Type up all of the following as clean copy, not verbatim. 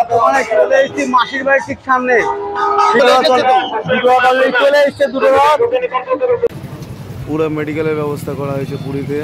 বর্তমানে চলে এসেছি মাসির বাড়ির ঠিক সামনে। চলে এসছে দুটো রথ। পুরো মেডিকেলের ব্যবস্থা করা হয়েছে পুরীতে।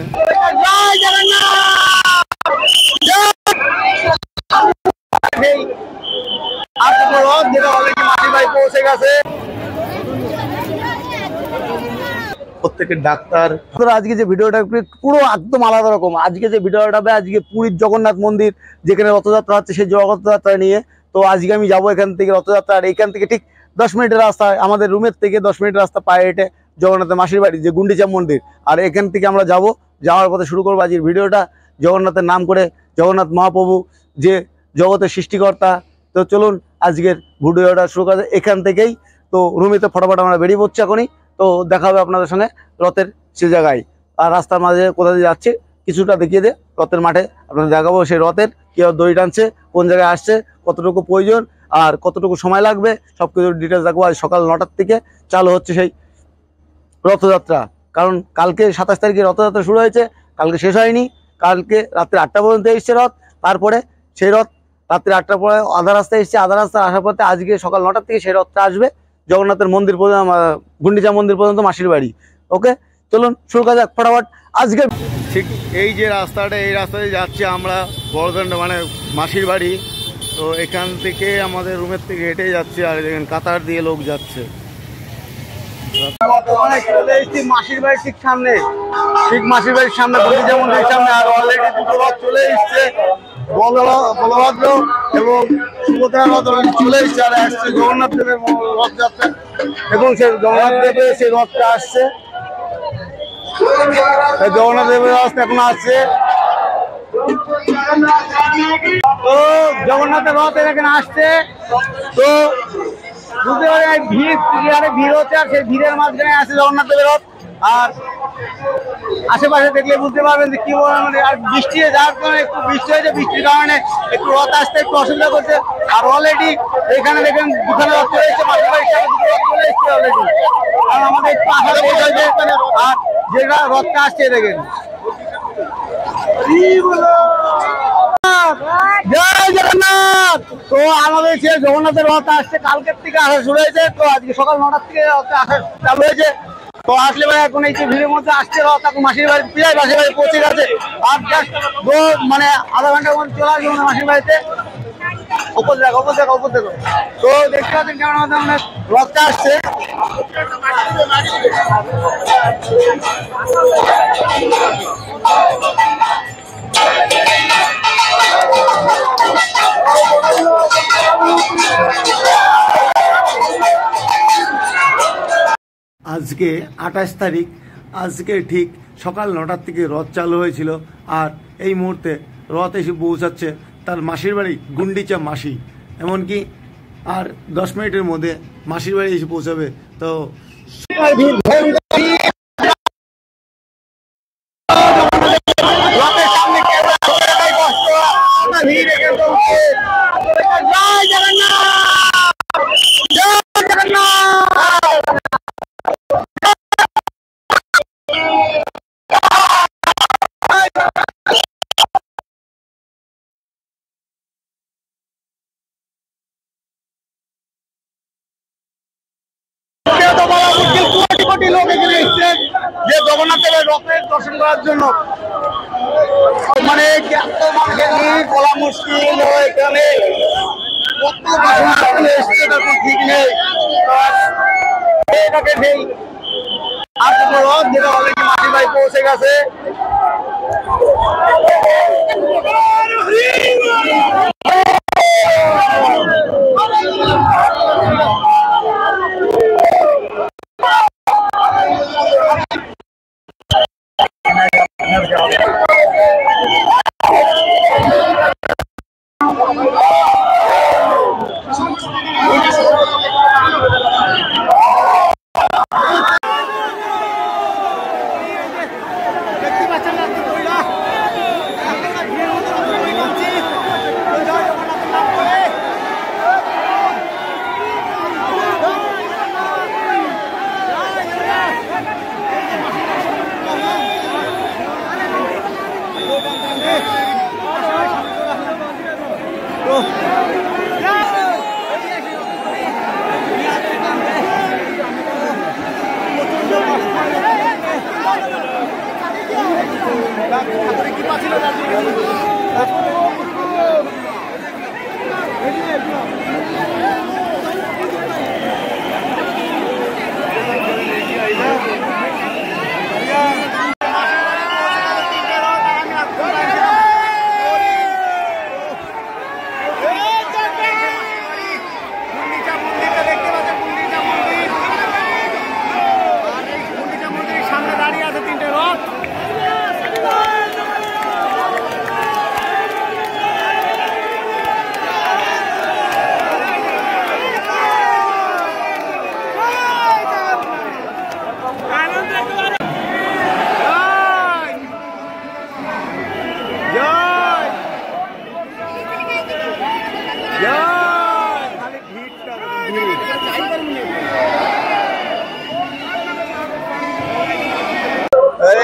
প্রত্যেকের ডাক্তার আজকে যে ভিডিওটা পুরো একদম আলাদা রকম। আজকে যে ভিডিওটা হবে আজকে পুরীর জগন্নাথ মন্দির যেখানে রথযাত্রা হচ্ছে সেই রথযাত্রা নিয়ে। তো আজকে আমি যাবো এখান থেকে রথযাত্রা, আর এখান থেকে ঠিক 10 মিনিটের রাস্তা, আমাদের রুমের থেকে 10 মিনিট রাস্তা পায়ে হেঁটে জগন্নাথের মাসির বাড়ি যে গুন্ডিচা মন্দির। আর এখান থেকে আমরা যাব, যাওয়ার পথে শুরু করবো আজকের ভিডিওটা জগন্নাথের নাম করে। জগন্নাথ মহাপ্রভু যে জগতের সৃষ্টিকর্তা। তো চলুন আজকের ভিডিওটা শুরু করা এখান থেকেই। তো রুমেতে ফটাফট আমরা বেরিয়ে পড়ছি এখনই। তো দেখা হবে আপনাদের সঙ্গে রথের সে জায়গায়, আর রাস্তার মাঝে কোথা দিয়ে যাচ্ছে কিছুটা দেখিয়ে দে। রথের মাঠে আপনাদের দেখাবো সেই রথের কীভাবে দড়ি টানছে, কোন জায়গায় আসছে, কতটুকু প্রয়োজন আর কতটুকু সময় লাগবে, সব কিছু ডিটেলস দেখবো। আজ সকাল 9টার থেকে চালু হচ্ছে সেই রথযাত্রা। কারণ কালকে 27 তারিখে রথযাত্রা শুরু হয়েছে, কালকে শেষ হয়নি। কালকে রাত্রি 8টা পর্যন্ত এসছে রথ, তারপরে সেই রথ রাত্রি 8টার পরে আধা রাস্তায় এসছে। আধা রাস্তায় আসার পথে আজকে সকাল 9টার থেকে সেই রথটা আসবে জগন্নাথের মন্দির পর্যন্ত, গুন্ডিচা মন্দির পর্যন্ত মাসির বাড়ি। ওকে চলুন শুরু করা যাক ফটাফট আজকে। ঠিক এই যে রাস্তাটা, এই রাস্তাতে যাচ্ছি আমরা বড়দণ্ড মানে মাসির বাড়ি। তো এখান থেকে আমাদের রুমের থেকে হেঁটে যাচ্ছে, আর দেখেন কাতার দিয়ে লোক যাচ্ছে। বর্তমানে চলে এসেছি মাসির বাড়ির ঠিক সামনে, ঠিক মাসির বাড়ির সামনে গুন্ডিচা মন্দিরের সামনে। আর অলরেডি দুটো রথ চলে এসছে, বলভদ্র এবং সুভদ্রার রথ চলে এসছে। আর আসছে জগন্নাথ দেবের রথযাত্রা, এবং সেই জগন্নাথ দেবের সেই রথটা আসছে। জগন্নাথ দেবের রথ এখন আসছে। তো জগন্নাথের রথ এখানে আসছে। তো বুঝতে পারে ভিড় হচ্ছে, আর সেই ভিড়ের মাঝখানে আসছে জগন্নাথ দেবের রথ। আর আশেপাশে দেখলে বুঝতে পারবেন যে কি মানে, আর বৃষ্টি যাওয়ার কারণে একটু বৃষ্টি হয়েছে, বৃষ্টির কারণে একটু রথ আসতে একটু অসুবিধা করছে। আর অলরেডি এখানে দেখেন দুখানে রথ চলে এসছে, মাসির বাড়ির সাথে দুটো রথ চলে এসছে অলরেডি। কারণ আমাদের একটু আশা হয়েছে, আর যেটা রথটা আসছে দেখেন। জয় জগন্নাথ। তো আমাদের সে জগন্নাথের রথ আসছে, কালকের থেকে আসা শুরু হয়েছে। তো আজকে সকাল 9টার থেকে রথটা আসা চালু হয়েছে। তো আসলে ভাই এখন এই যে ভিড়ের মধ্যে আসছে রথ, এখন মাসির বাড়ি প্রায় মাসির বাড়ি পৌঁছে গেছে। আর জাস্ট মানে আধা ঘন্টার মধ্যে চলে আসবে মাসির বাড়িতে। ওপর দেখো, ওপর দেখো, ওপর দেখো। তো দেখতে পাচ্ছেন কেমন আমাদের রথটা আসছে। আজকে 28 তারিখ, আজকে ঠিক সকাল 9টার থেকে রথ চালু হয়েছিল। আর এই মুহূর্তে রথ এসে পৌঁছাচ্ছে তার মাসির বাড়ি গুন্ডিচা মাসি। এমনকি আর 10 মিনিটের মধ্যে মাসির বাড়ি এসে পৌঁছাবে। তো কোটি লোক এখানে এসেছেন যে জগন্নাথ দেবের রথের দর্শন করার জন্য। মানে এত মানুষের ভিড় বলা মুশকিল। এখানে কত মানুষ এসছে তার কোনো ঠিক নেই। এটাকে সেই আর দুটো রথ যেটা অলরেডি মাসির বাড়ি পৌঁছে গেছে।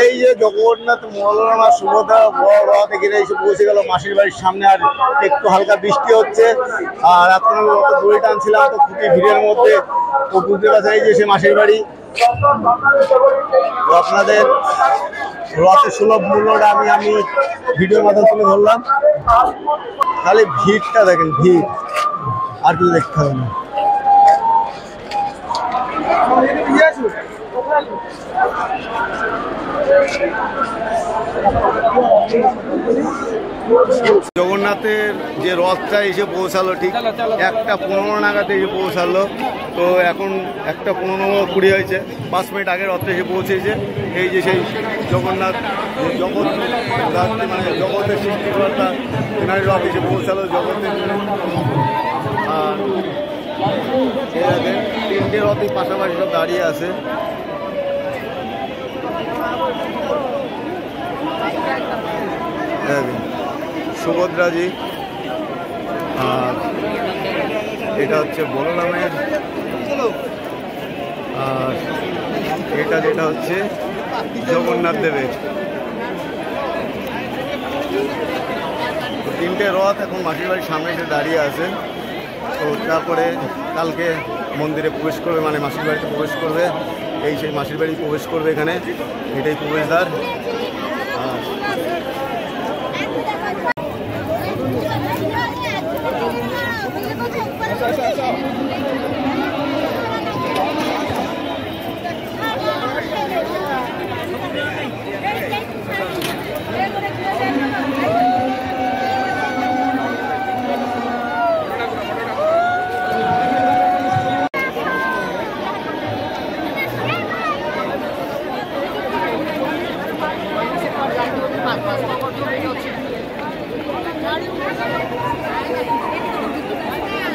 এই যে জগন্নাথ মৌলানা সুভদ্রা বড় রথ এখানে এসে পৌঁছে গেল মাসির বাড়ির সামনে। আর একটু হালকা বৃষ্টি হচ্ছে, আর এখন আমি অত দড়ি টানছিলাম তো খুবই ভিড়ের মধ্যে। তো বুঝতে পারছেন এই যে সে মাসির বাড়ি। তো আপনাদের রথের সুলভ মূল্যটা আমি ভিডিওর মাধ্যমে তুলে ধরলাম। খালি ভিড়টা দেখেন, ভিড়, আর কিছু দেখতে হবে না। জগন্নাথের যে রথটা এসে পৌঁছালো ঠিক 1:15 নাগাদ এসে পৌঁছালো। তো এখন 1:15-20 হয়েছে, 5 মিনিট আগে রথটা এসে পৌঁছেছে। এই যে সেই জগন্নাথ, জগৎ মানে জগতের সৃষ্টিকর্তা, তেনার রথ এসে পৌঁছালো জগতের। আর 3টে রথই পাশাপাশি সব দাঁড়িয়ে আছে। সুভদ্রাজি, আর এটা হচ্ছে বলরামের, আর এটা যেটা হচ্ছে জগন্নাথ দেবের। 3টে রথ এখন মাসির বাড়ির সামনে এসে দাঁড়িয়ে আছে। তো তারপরে কালকে মন্দিরে প্রবেশ করবে, মানে মাসির বাড়িতে প্রবেশ করবে। এই সেই মাসির বাড়ি প্রবেশ করবে, এখানে এটাই প্রবেশদ্বার।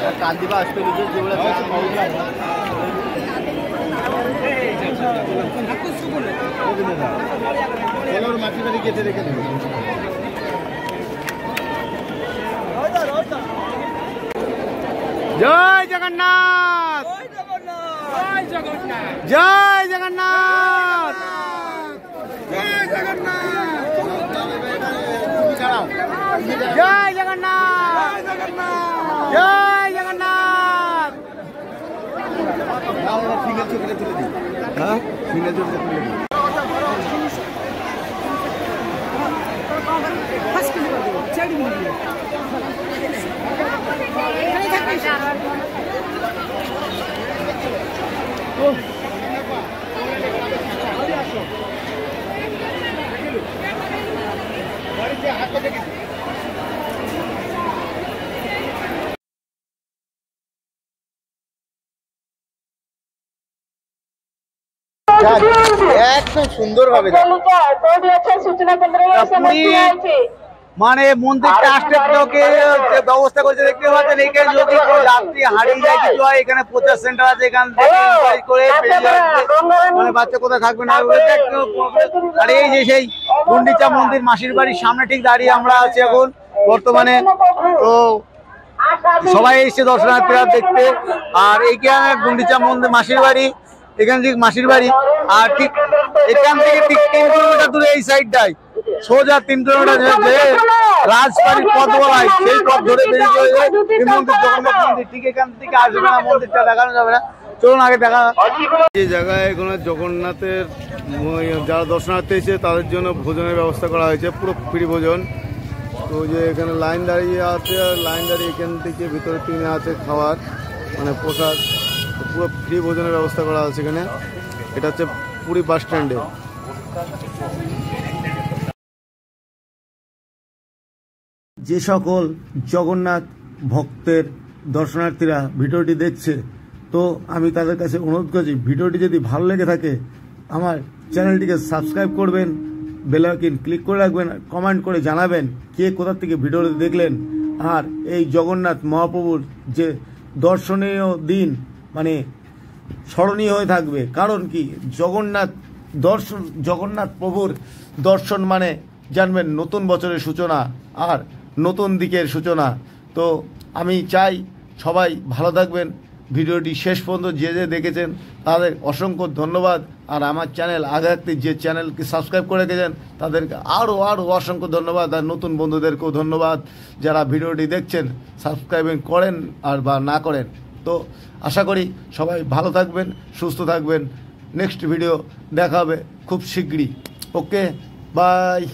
আর কান্দিবা আসতে যেগুলো মাটি বাড়ি কেটে রেখে দেবে। জয় জগন্নাথ, জয় জগন্নাথ, জয় জগন্নাথ, জয় জগন্নাথ, জয় জগন্নাথ, জয় জগন্নাথ। ফিঙ্গার চোখে তুলে দিই, হ্যাঁ ফিঙ্গার চোখে তুলে দিই। একদম সুন্দর ভাবে মানে মন্দিরটা আসতে ব্যবস্থা করেছে দেখতে পাচ্ছেন। এখানে যদি যাত্রী হারিয়ে যায় কিছু হয়, এখানে প্রচার সেন্টার আছে, এখান থেকে করে মানে বাচ্চা কোথায় থাকবে না। আর এই যে সেই গুন্ডিচা মন্দির মাসির বাড়ির সামনে ঠিক দাঁড়িয়ে আমরা আছি এখন বর্তমানে। তো সবাই এসছে দর্শনার্থীরা দেখতে। আর এইখানে গুন্ডিচা মন্দির মাসির বাড়ি, এখান থেকে মাসির বাড়ি। আর ঠিক এখান থেকে ঠিক 3 কিলোমিটার দূরে এই সাইডটাই সোজা 3 কিলোমিটার যে রাজবাড়ির পথ বলা হয় সেই পথ ধরে বেরিয়ে চলে যায় এই মন্দির, জগন্নাথ মন্দির। ঠিক এখান থেকে আসবে না, মন্দিরটা দেখানো যাবে না, চলুন আগে দেখা। এই জায়গায় কোনো জগন্নাথের যারা দর্শনার্থী এসে তাদের জন্য ভোজনের ব্যবস্থা করা হয়েছে, পুরো ফ্রি ভোজন। তো যে এখানে লাইন দাঁড়িয়ে আছে, আর লাইন দাঁড়িয়ে এখান থেকে ভিতরে টিনে আছে খাবার, মানে প্রসাদ, পুরো ফ্রি ভোজনের ব্যবস্থা করা আছে এখানে। এটা হচ্ছে পুরী বাস স্ট্যান্ডে। যে সকল জগন্নাথ ভক্তের দর্শনার্থীরা ভিডিওটি দেখছে, তো আমি তাদের কাছে অনুরোধ করছি, ভিডিওটি যদি ভালো লেগে থাকে আমার চ্যানেলটিকে সাবস্ক্রাইব করবেন, বেল আইকন ক্লিক করে রাখবেন, কমেন্ট করে জানাবেন কে কোথা থেকে ভিডিওটি দেখলেন। আর এই জগন্নাথ মহাপ্রভুর যে দর্শনীয় দিন মানে স্মরণীয় হয়ে থাকবে। কারণ কি, জগন্নাথ প্রভুর দর্শন মানে জানবেন নতুন বছরের সূচনা আর নতুন দিকের সূচনা। তো আমি চাই সবাই ভালো থাকবেন। ভিডিওটি শেষ পর্যন্ত যে যে দেখেছেন তাদের অসংখ্য ধন্যবাদ। আর আমার চ্যানেল আগে থাকতে যে চ্যানেলকে সাবস্ক্রাইব করে রেখেছেন তাদেরকে আরও অসংখ্য ধন্যবাদ। আর নতুন বন্ধুদেরকেও ধন্যবাদ যারা ভিডিওটি দেখছেন, সাবস্ক্রাইবিং করেন আর বা না করেন। তো আশা করি সবাই ভালো থাকবেন, সুস্থ থাকবেন। নেক্সট ভিডিও দেখা হবে খুব শীঘ্রই। ওকে, বাই।